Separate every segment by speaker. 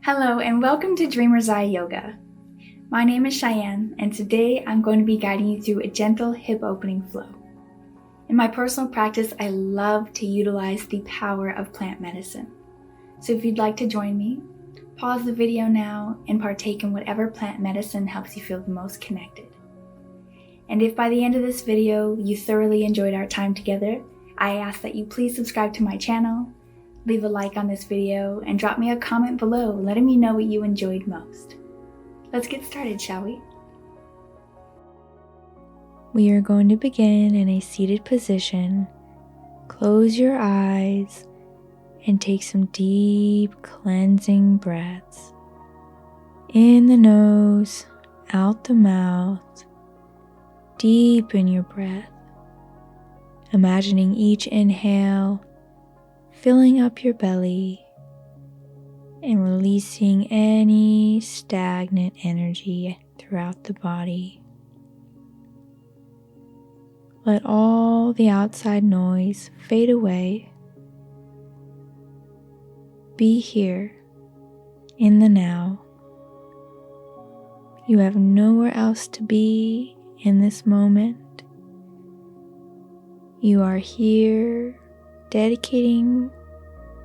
Speaker 1: Hello and welcome to Dreamer's Eye Yoga. My name is Cheyenne and today I'm going to be guiding you through a gentle hip opening flow. In my personal practice, I love to utilize the power of plant medicine. So if you'd like to join me, pause the video now and partake in whatever plant medicine helps you feel the most connected. And if by the end of this video you thoroughly enjoyed our time together, I ask that you please subscribe to my channel, leave a like on this video, and drop me a comment below letting me know what you enjoyed most. Let's get started, shall we?
Speaker 2: We are going to begin in a seated position. Close your eyes and take some deep cleansing breaths. In the nose, out the mouth. Deepen your breath. Imagining each inhale filling up your belly and releasing any stagnant energy throughout the body. Let all the outside noise fade away. Be here in the now. You have nowhere else to be in this moment. You are here dedicating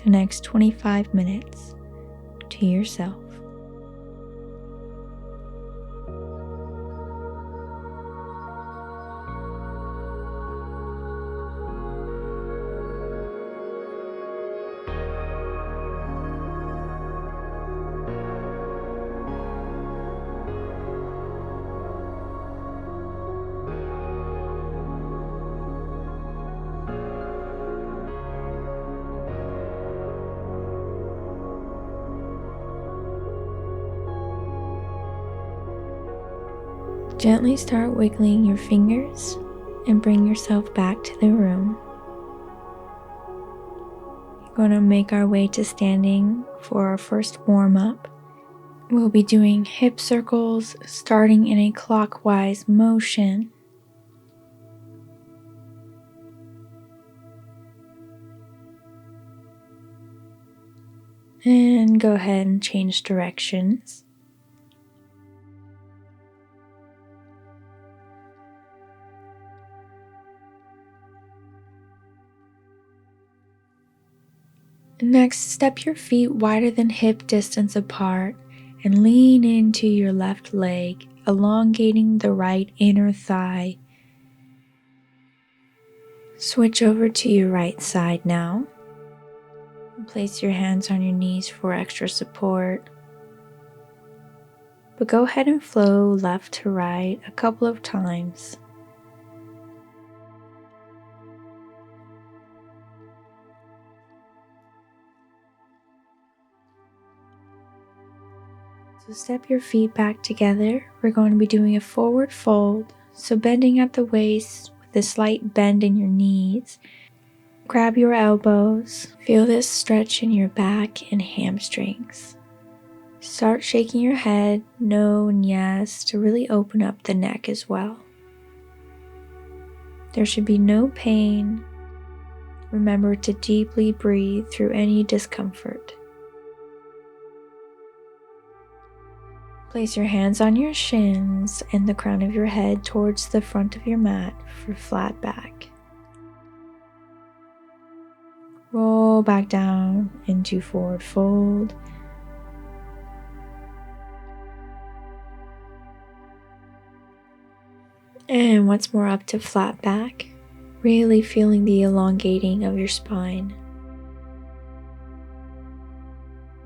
Speaker 2: the next 25 minutes to yourself. Gently start wiggling your fingers and bring yourself back to the room. We're going to make our way to standing for our first warm-up. We'll be doing hip circles starting in a clockwise motion. And go ahead and change directions. Next, step your feet wider than hip distance apart and lean into your left leg, elongating the right inner thigh. Switch over to your right side now. Place your hands on your knees for extra support. But go ahead and flow left to right a couple of times. So step your feet back together. We're going to be doing a forward fold, so bending at the waist with a slight bend in your knees. Grab your elbows. Feel this stretch in your back and hamstrings. Start shaking your head, no and yes, to really open up the neck as well. There should be no pain. Remember to deeply breathe through any discomfort. Place your hands on your shins and the crown of your head towards the front of your mat for flat back. Roll back down into forward fold. And once more up to flat back, really feeling the elongating of your spine.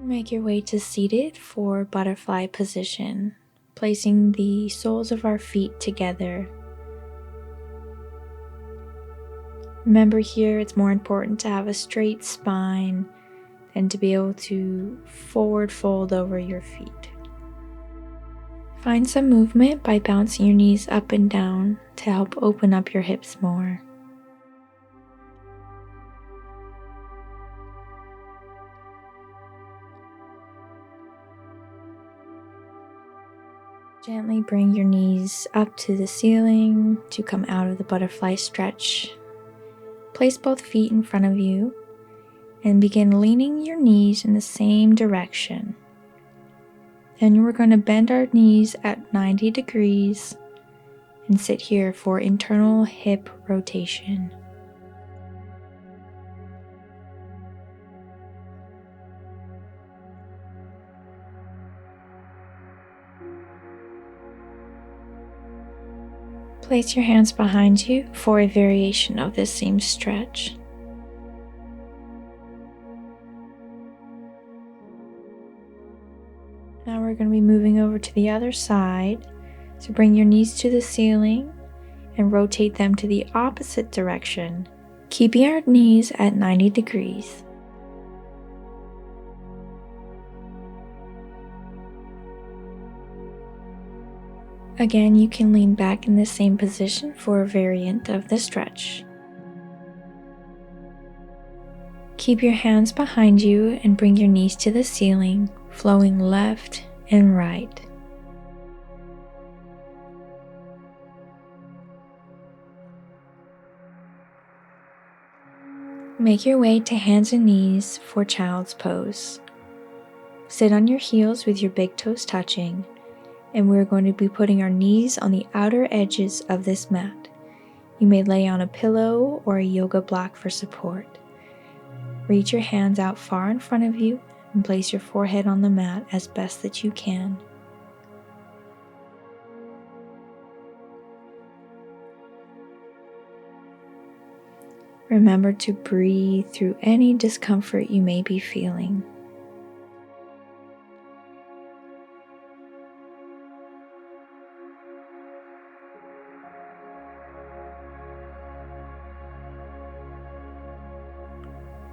Speaker 2: Make your way to seated for butterfly position, placing the soles of our feet together. Remember here, it's more important to have a straight spine than to be able to forward fold over your feet. Find some movement by bouncing your knees up and down to help open up your hips more. Gently bring your knees up to the ceiling to come out of the butterfly stretch. Place both feet in front of you and begin leaning your knees in the same direction. Then we're going to bend our knees at 90 degrees and sit here for internal hip rotation. Place your hands behind you for a variation of this same stretch. Now we're going to be moving over to the other side. So bring your knees to the ceiling and rotate them to the opposite direction, keeping our knees at 90 degrees. Again, you can lean back in the same position for a variant of the stretch. Keep your hands behind you and bring your knees to the ceiling, flowing left and right. Make your way to hands and knees for child's pose. Sit on your heels with your big toes touching, and we're going to be putting our knees on the outer edges of this mat. You may lay on a pillow or a yoga block for support. Reach your hands out far in front of you and place your forehead on the mat as best that you can. Remember to breathe through any discomfort you may be feeling.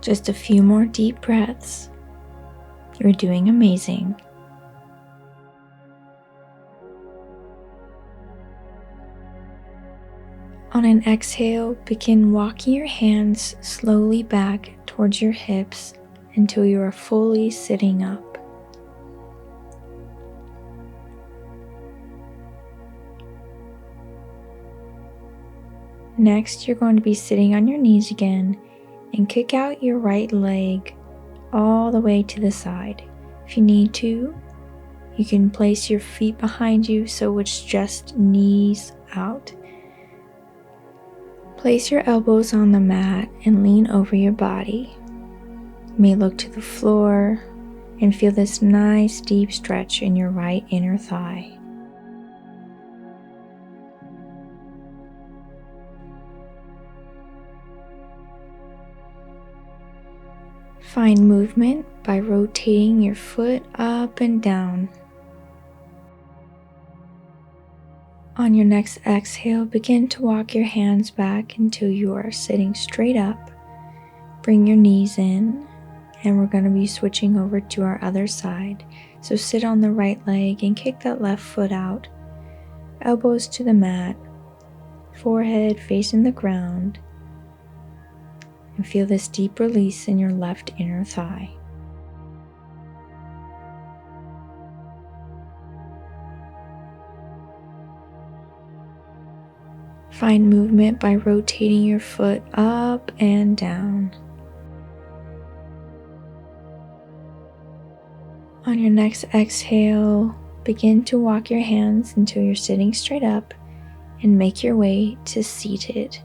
Speaker 2: Just a few more deep breaths. You're doing amazing. On an exhale, begin walking your hands slowly back towards your hips until you are fully sitting up. Next, you're going to be sitting on your knees again and kick out your right leg all the way to the side. If you need to, you can place your feet behind you so it's just knees out. Place your elbows on the mat and lean over your body. You may look to the floor and feel this nice deep stretch in your right inner thigh. Find movement by rotating your foot up and down. On your next exhale, begin to walk your hands back until you are sitting straight up. Bring your knees in, and we're going to be switching over to our other side. So sit on the right leg and kick that left foot out. Elbows to the mat, forehead facing the ground, and feel this deep release in your left inner thigh. Find movement by rotating your foot up and down. On your next exhale, begin to walk your hands until you're sitting straight up and make your way to seated.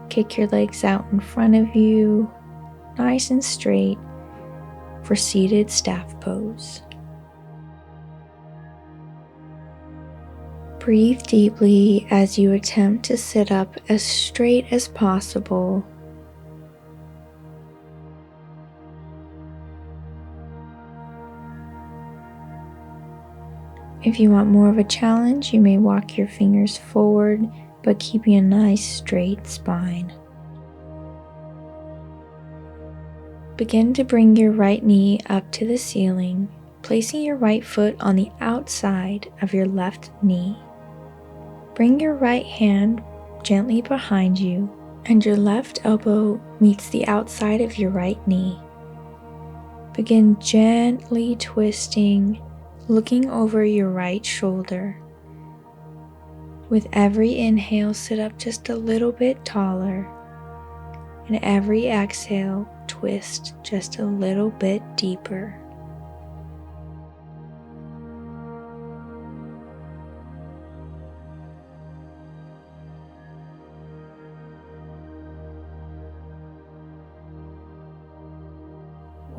Speaker 2: Kick your legs out in front of you, nice and straight, for seated staff pose. Breathe deeply as you attempt to sit up as straight as possible. If you want more of a challenge, you may walk your fingers forward, but keeping a nice straight spine. Begin to bring your right knee up to the ceiling, placing your right foot on the outside of your left knee. Bring your right hand gently behind you, and your left elbow meets the outside of your right knee. Begin gently twisting, looking over your right shoulder. With every inhale, sit up just a little bit taller, and every exhale, twist just a little bit deeper.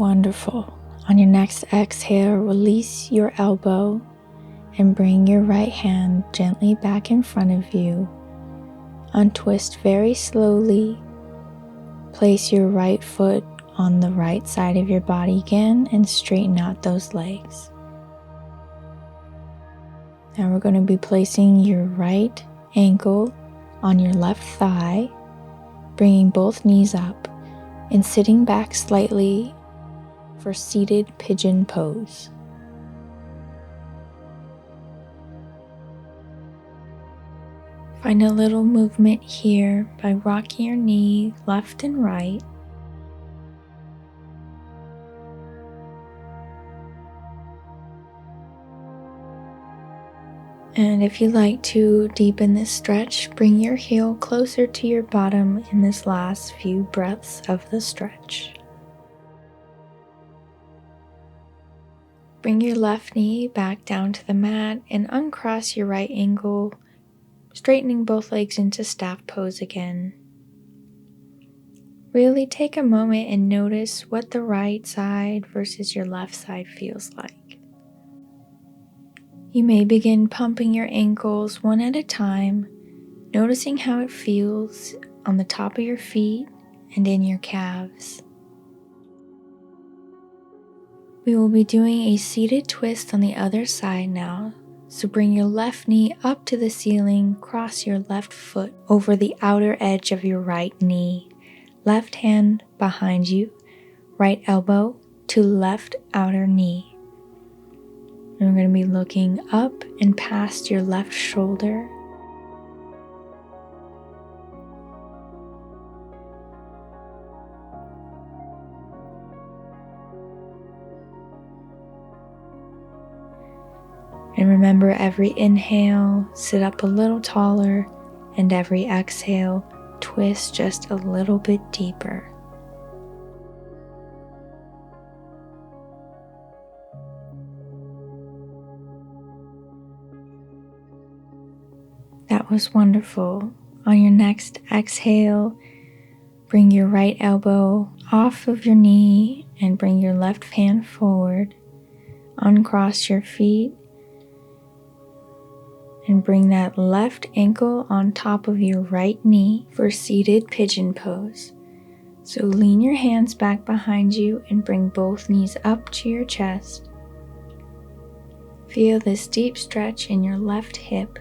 Speaker 2: Wonderful. On your next exhale, release your elbow and bring your right hand gently back in front of you. Untwist very slowly. Place your right foot on the right side of your body again and straighten out those legs. Now we're going to be placing your right ankle on your left thigh, bringing both knees up and sitting back slightly for seated pigeon pose. Find a little movement here by rocking your knee left and right. And if you like to deepen this stretch, bring your heel closer to your bottom in this last few breaths of the stretch. Bring your left knee back down to the mat and uncross your right ankle, straightening both legs into staff pose again. Really take a moment and notice what the right side versus your left side feels like. You may begin pumping your ankles one at a time, noticing how it feels on the top of your feet and in your calves. We will be doing a seated twist on the other side now, so bring your left knee up to the ceiling, cross your left foot over the outer edge of your right knee, left hand behind you, right elbow to left outer knee. And we're going to be looking up and past your left shoulder. And remember, every inhale, sit up a little taller, and every exhale, twist just a little bit deeper. That was wonderful. On your next exhale, bring your right elbow off of your knee and bring your left hand forward. Uncross your feet and bring that left ankle on top of your right knee for seated pigeon pose. So lean your hands back behind you and bring both knees up to your chest. Feel this deep stretch in your left hip.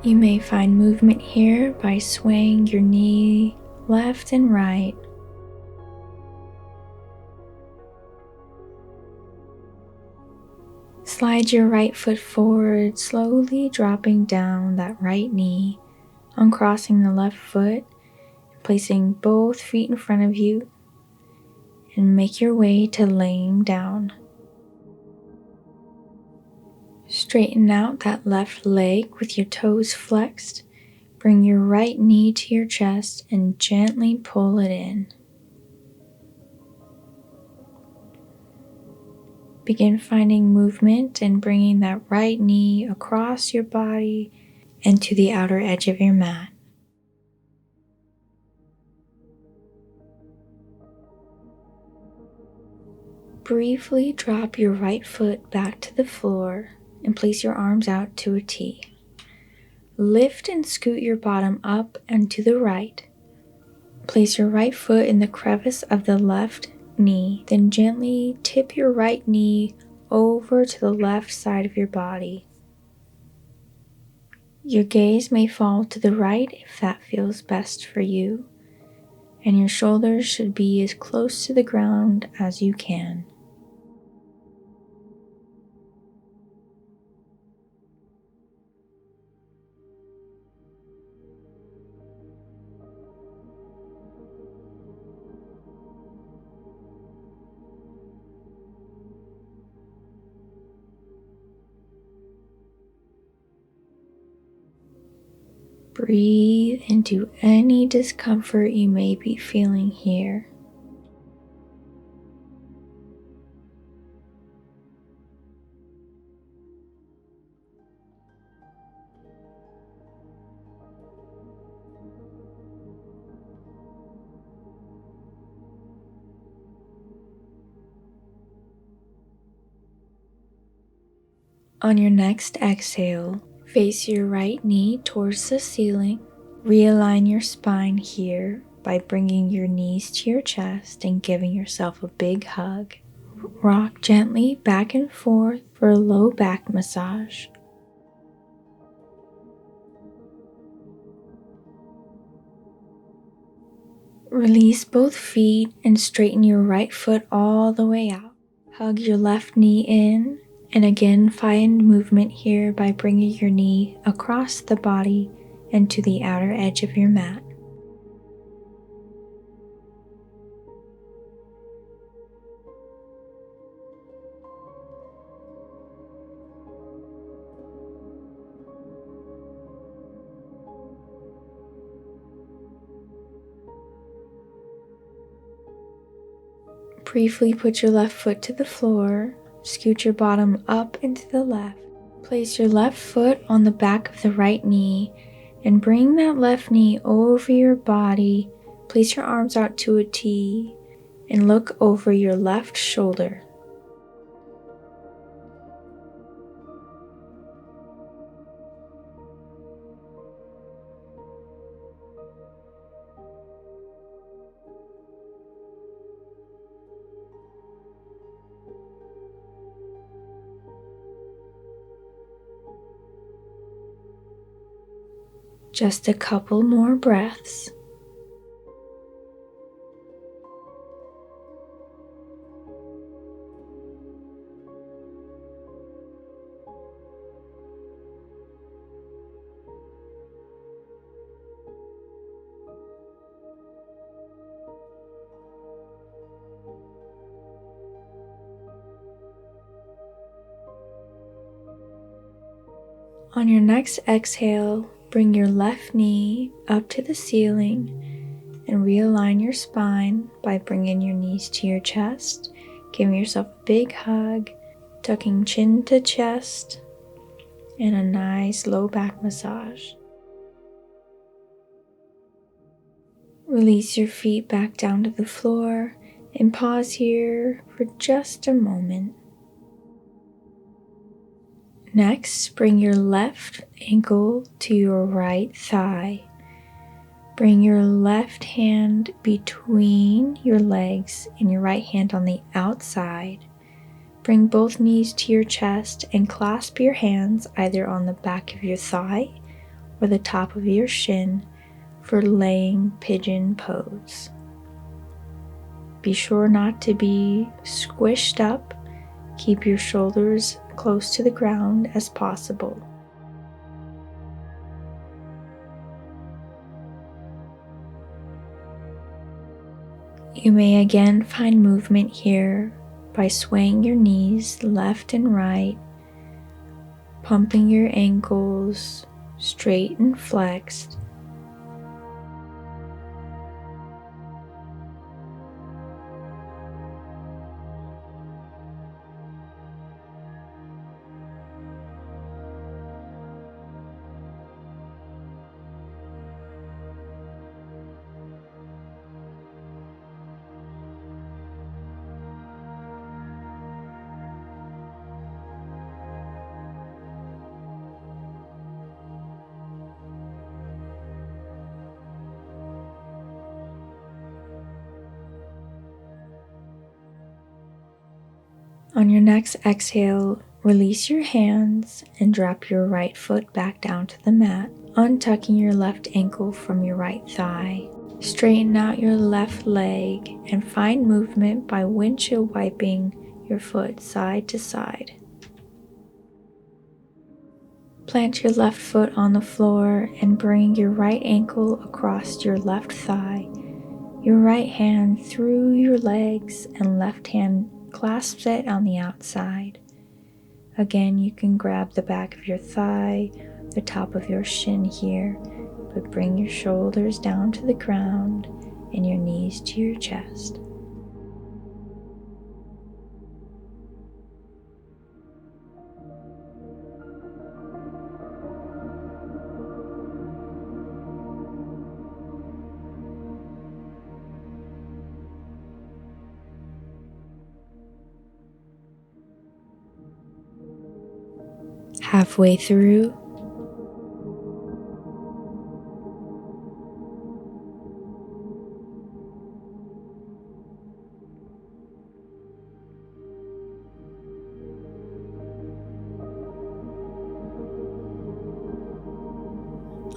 Speaker 2: You may find movement here by swaying your knee left and right. Slide your right foot forward, slowly dropping down that right knee, uncrossing the left foot, placing both feet in front of you, and make your way to laying down. Straighten out that left leg with your toes flexed. Bring your right knee to your chest and gently pull it in. Begin finding movement and bringing that right knee across your body and to the outer edge of your mat. Briefly drop your right foot back to the floor and place your arms out to a T. Lift and scoot your bottom up and to the right. Place your right foot in the crevice of the left knee, then gently tip your right knee over to the left side of your body. Your gaze may fall to the right if that feels best for you, and your shoulders should be as close to the ground as you can. Breathe into any discomfort you may be feeling here. On your next exhale, face your right knee towards the ceiling. Realign your spine here by bringing your knees to your chest and giving yourself a big hug. Rock gently back and forth for a low back massage. Release both feet and straighten your right foot all the way out. Hug your left knee in and again find movement here by bringing your knee across the body and to the outer edge of your mat. Briefly put your left foot to the floor, scoot your bottom up into the left. Place your left foot on the back of the right knee and bring that left knee over your body. Place your arms out to a T and look over your left shoulder. Just a couple more breaths. On your next exhale, bring your left knee up to the ceiling and realign your spine by bringing your knees to your chest, giving yourself a big hug, tucking chin to chest, and a nice low back massage. Release your feet back down to the floor and pause here for just a moment. Next, bring your left ankle to your right thigh. Bring your left hand between your legs and your right hand on the outside. Bring both knees to your chest and clasp your hands either on the back of your thigh or the top of your shin for laying pigeon pose. Be sure not to be squished up. Keep your shoulders close to the ground as possible. You may again find movement here by swaying your knees left and right, pumping your ankles straight and flexed. On your next exhale, release your hands and drop your right foot back down to the mat, untucking your left ankle from your right thigh. Straighten out your left leg and find movement by windshield wiping your foot side to side. Plant your left foot on the floor and bring your right ankle across your left thigh. Your right hand through your legs and left hand clasps it on the outside. Again, you can grab the back of your thigh, the top of your shin here, but bring your shoulders down to the ground and your knees to your chest. Halfway through,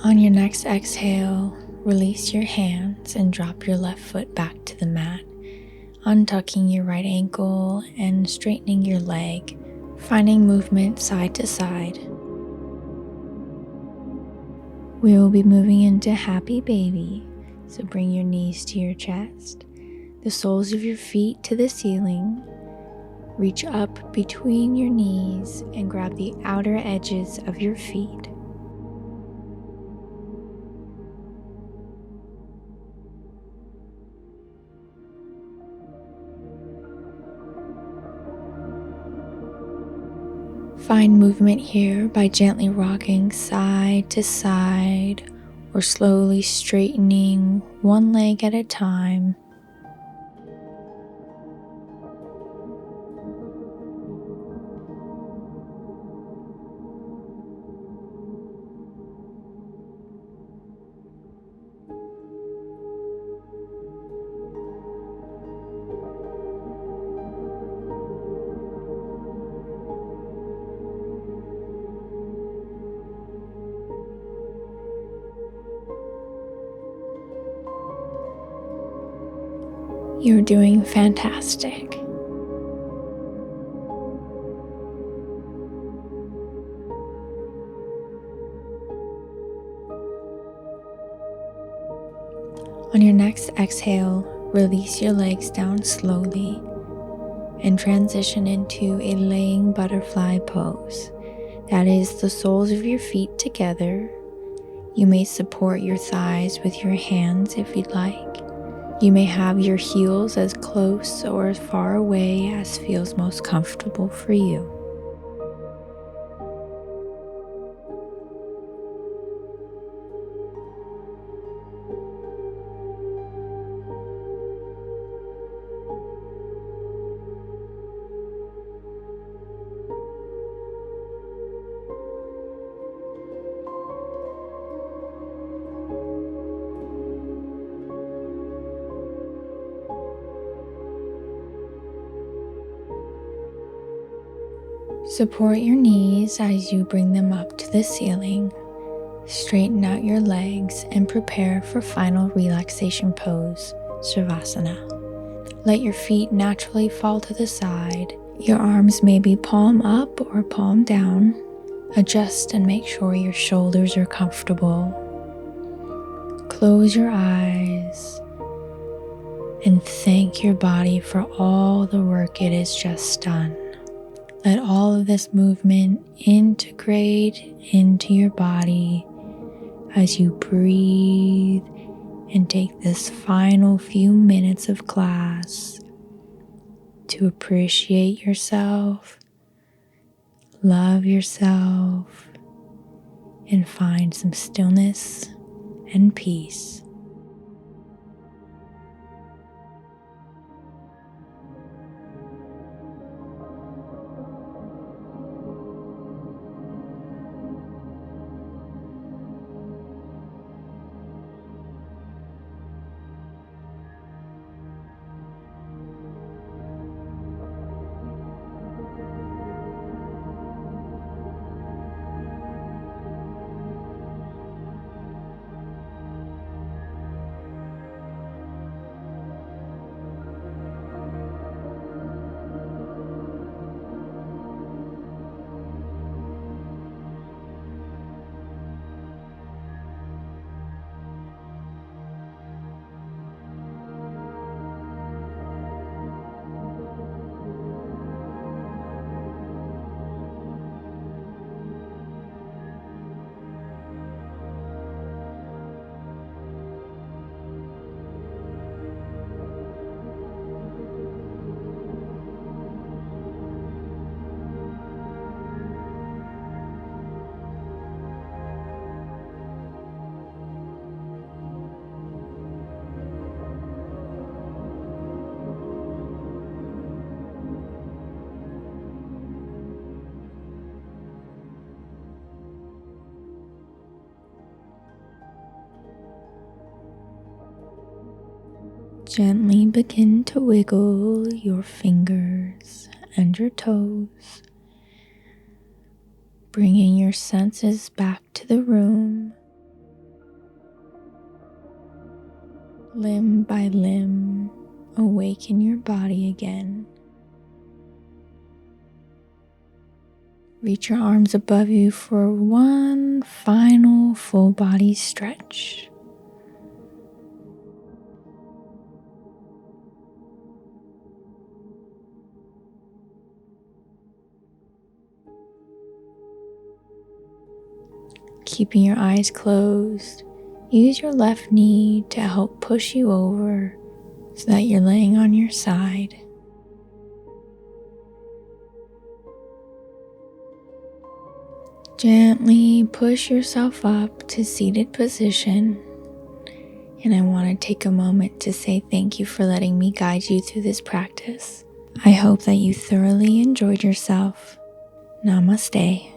Speaker 2: on your next exhale, release your hands and drop your left foot back to the mat, untucking your right ankle and straightening your leg, finding movement side to side. We will be moving into Hapé Baby, so bring your knees to your chest, the soles of your feet to the ceiling. Reach up between your knees and grab the outer edges of your feet. Find movement here by gently rocking side to side or slowly straightening one leg at a time. You're doing fantastic. On your next exhale, release your legs down slowly and transition into a laying butterfly pose. That is the soles of your feet together. You may support your thighs with your hands if you'd like. You may have your heels as close or as far away as feels most comfortable for you. Support your knees as you bring them up to the ceiling. Straighten out your legs and prepare for final relaxation pose, Savasana. Let your feet naturally fall to the side. Your arms may be palm up or palm down. Adjust and make sure your shoulders are comfortable. Close your eyes and thank your body for all the work it has just done. Let all of this movement integrate into your body as you breathe and take this final few minutes of class to appreciate yourself, love yourself, and find some stillness and peace. Gently begin to wiggle your fingers and your toes, bringing your senses back to the room. Limb by limb, awaken your body again. Reach your arms above you for one final full body stretch. Keeping your eyes closed, use your left knee to help push you over so that you're laying on your side. Gently push yourself up to seated position, and I want to take a moment to say thank you for letting me guide you through this practice. I hope that you thoroughly enjoyed yourself. Namaste.